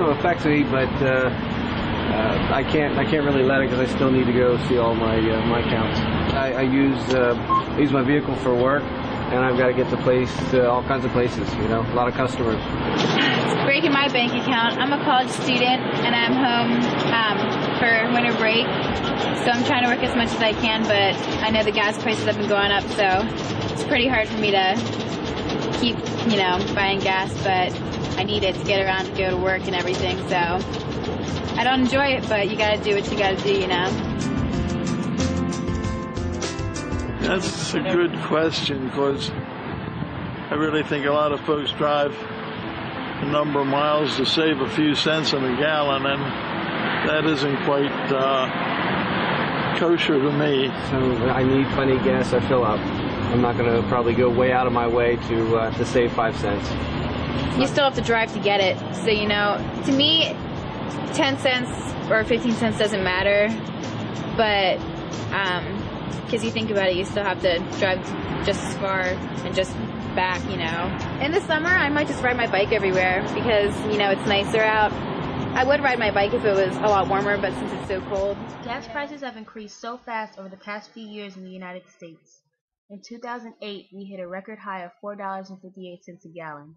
of affects me, but I can't really let it because I still need to go see all my my accounts. I use my vehicle for work, and I've got to get to all kinds of places. You know, a lot of customers. It's breaking my bank account. I'm a college student, and I'm home for winter break. So I'm trying to work as much as I can, but I know the gas prices have been going up, so it's pretty hard for me to keep, you know, buying gas, but I need it to get around to go to work and everything, so I don't enjoy it, but you gotta do what you gotta do, you know. That's a good question, because I really think a lot of folks drive a number of miles to save a few cents on a gallon, and that isn't quite kosher to me. So I need plenty of gas. I fill up. I'm not going to probably go way out of my way to save 5 cents. You still have to drive to get it, so you know, to me, 10 cents or 15 cents doesn't matter, but because you think about it, you still have to drive just as far and just back, you know. In the summer, I might just ride my bike everywhere because, you know, it's nicer out. I would ride my bike if it was a lot warmer, but since it's so cold. Gas prices have increased so fast over the past few years in the United States. In 2008, we hit a record high of $4.58 a gallon.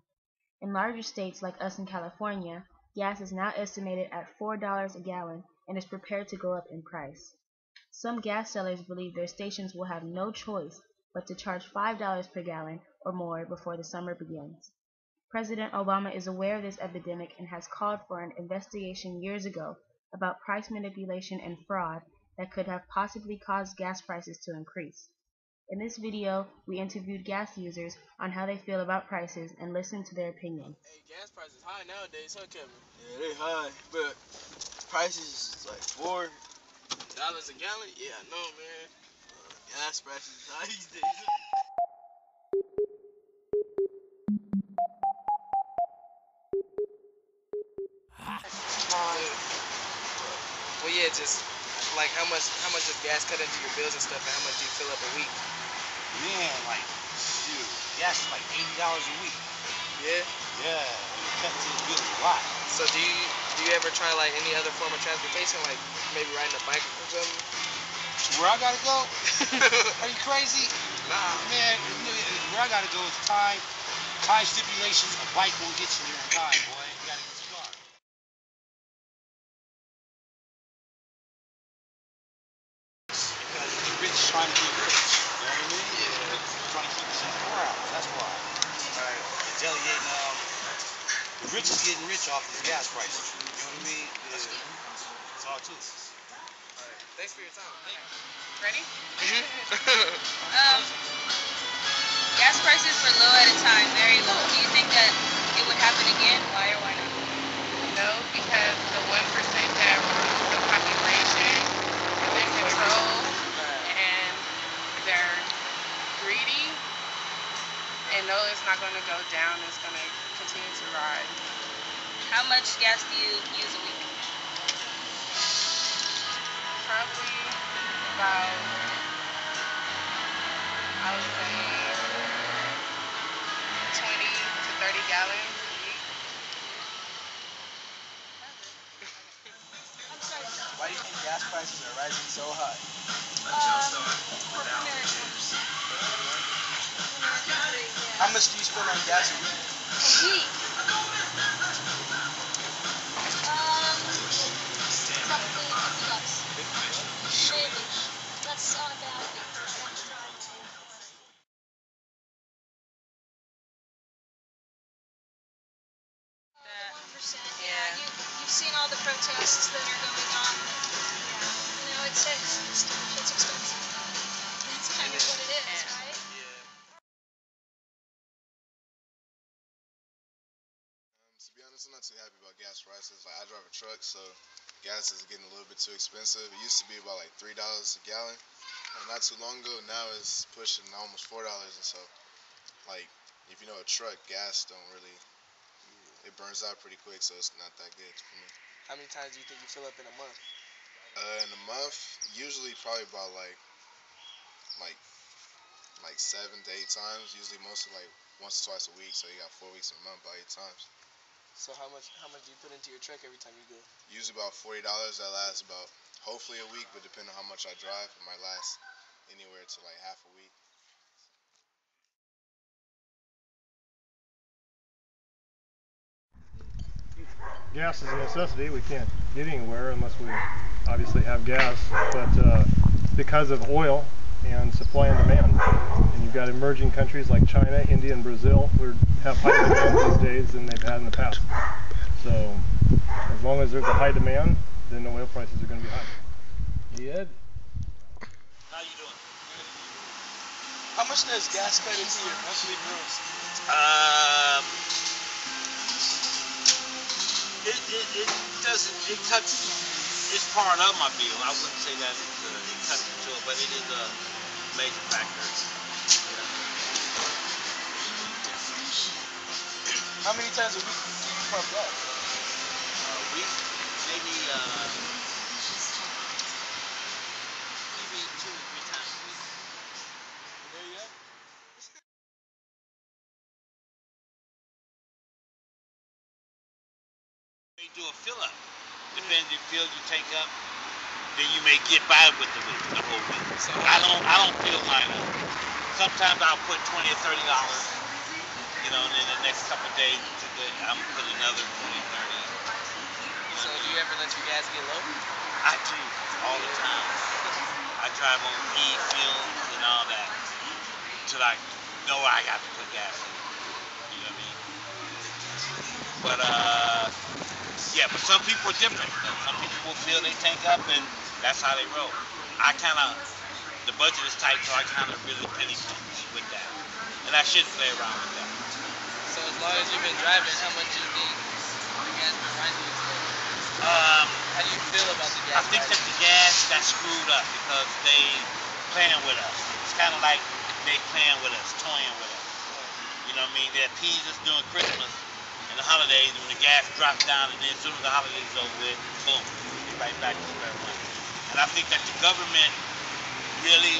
In larger states like us in California, gas is now estimated at $4 a gallon and is prepared to go up in price. Some gas sellers believe their stations will have no choice but to charge $5 per gallon or more before the summer begins. President Obama is aware of this epidemic and has called for an investigation years ago about price manipulation and fraud that could have possibly caused gas prices to increase. In this video, we interviewed gas users on how they feel about prices and listened to their opinions. Hey, gas prices high nowadays, huh, Kevin? Yeah, they high, but prices is like $4 a gallon. Yeah, I know, man. Gas prices is high these days. Well, yeah, just like how much does gas cut into your bills and stuff, and how much do you fill up a week? Man, like, shoot, gas is like $80 a week. Yeah. Yeah, it cuts into the bills a lot. So do you ever try like any other form of transportation, like maybe riding a bike or something? Where I gotta go? Are you crazy? Nah. Man, where I gotta go is time stipulations. A bike won't get you there on time, boy. You gotta get your car. Because the rich trying to get rich. You know what I mean? Yeah. Trying to keep us in the around. That's why. Alright. It's delegating, the rich is getting rich off these gas prices. You know what I mean? Yeah. It's all to us. Alright. Thanks for your time. Ready? Gas prices were low at a time, very low. Do you think that it would happen again? Why or why not? No, because the 1% that rules the population is in control and they're greedy. And no, it's not going to go down. It's going to continue to rise. How much gas do you use a week? Probably about, I would say, 20 to 30 gallons a week. Why do you think gas prices are rising so high? How much do you spend on gas a week? Probably $50. Maybe. That's not bad. Yeah. You've seen all the protests that are going on. Yeah. You know, it's expensive. That's kind of what it is, right? To be honest, I'm not too happy about gas prices. Like, I drive a truck, so gas is getting a little bit too expensive. It used to be about like $3 a gallon. Not too long ago, now it's pushing almost $4, and so, like, if you know a truck, gas don't really, it burns out pretty quick, so it's not that good for me. How many times do you think you fill up in a month? In a month, usually probably about like 7 to 8 times. Usually mostly like once or twice a week, so you got 4 weeks in a month, about 8 times. So how much do you put into your truck every time you go? Usually about $40. That lasts about hopefully a week, but depending on how much I drive, it might last anywhere to like half a week. Gas is a necessity. We can't get anywhere unless we obviously have gas, but because of oil and supply and demand. And you've got emerging countries like China, India, and Brazil who have higher demand these days than they've had in the past. So as long as there's a high demand, then the oil prices are going to be high. Yeah. How you doing? How much does gas cut into your monthly bills? It doesn't, it cuts, it's part of my bill. I wouldn't say that it cuts into it, but it is a major factor. How many times a week do you pump gas? A week, maybe 2 or 3 times a week. There you go. You do a fill up. Depends if fill you take up, then you may get by with the whole week. So I don't fill mine up. Sometimes I'll put $20 or $30, and then the next couple of days I'm gonna put another 20, 30. So do you ever let your gas get low? I do all the time. I drive on E fumes and all that until I know I got to put gas in. You know what I mean? But yeah, but some people are different. Some people will fill their tank up and that's how they roll. The budget is tight, so I kind of really penny pinch with that. And I shouldn't play around with that. So as long as you've been driving, how much you think the gas been rising and stuff? How do you feel about the gas? I think that the gas got screwed up because they playing with us. It's kind of like they playing with us, toying with us. You know what I mean? They appease us during Christmas and the holidays when the gas drops down, and then as soon as the holidays is over with, boom, we're right back to square one. And I think that the government really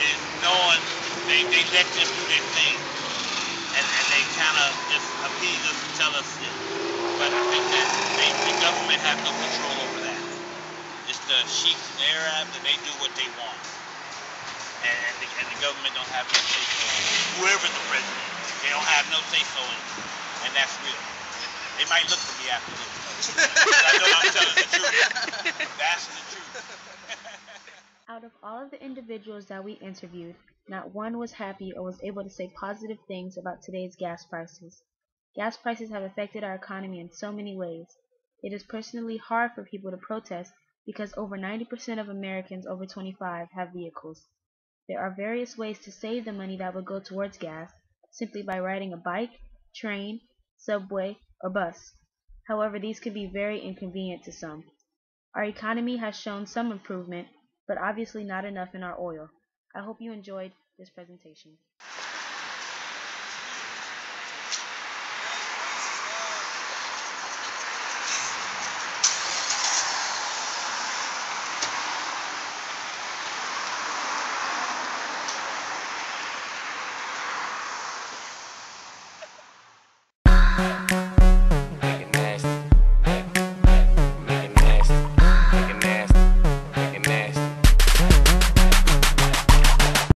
is knowing they let them do their thing, and they kind of just appease us and tell us this. But I think that the government has no control over that. It's the chiefs and the Arabs, and they do what they want. And the government don't have no say so in it. Whoever's the president, they don't have no say so in it. And that's real. They might look for me after this. I know I'm telling the truth. That's the truth. Out of all of the individuals that we interviewed, not one was happy or was able to say positive things about today's gas prices. Gas prices have affected our economy in so many ways. It is personally hard for people to protest because over 90% of Americans over 25 have vehicles. There are various ways to save the money that would go towards gas, simply by riding a bike, train, subway, or bus. However, these can be very inconvenient to some. Our economy has shown some improvement, but obviously not enough in our oil. I hope you enjoyed this presentation.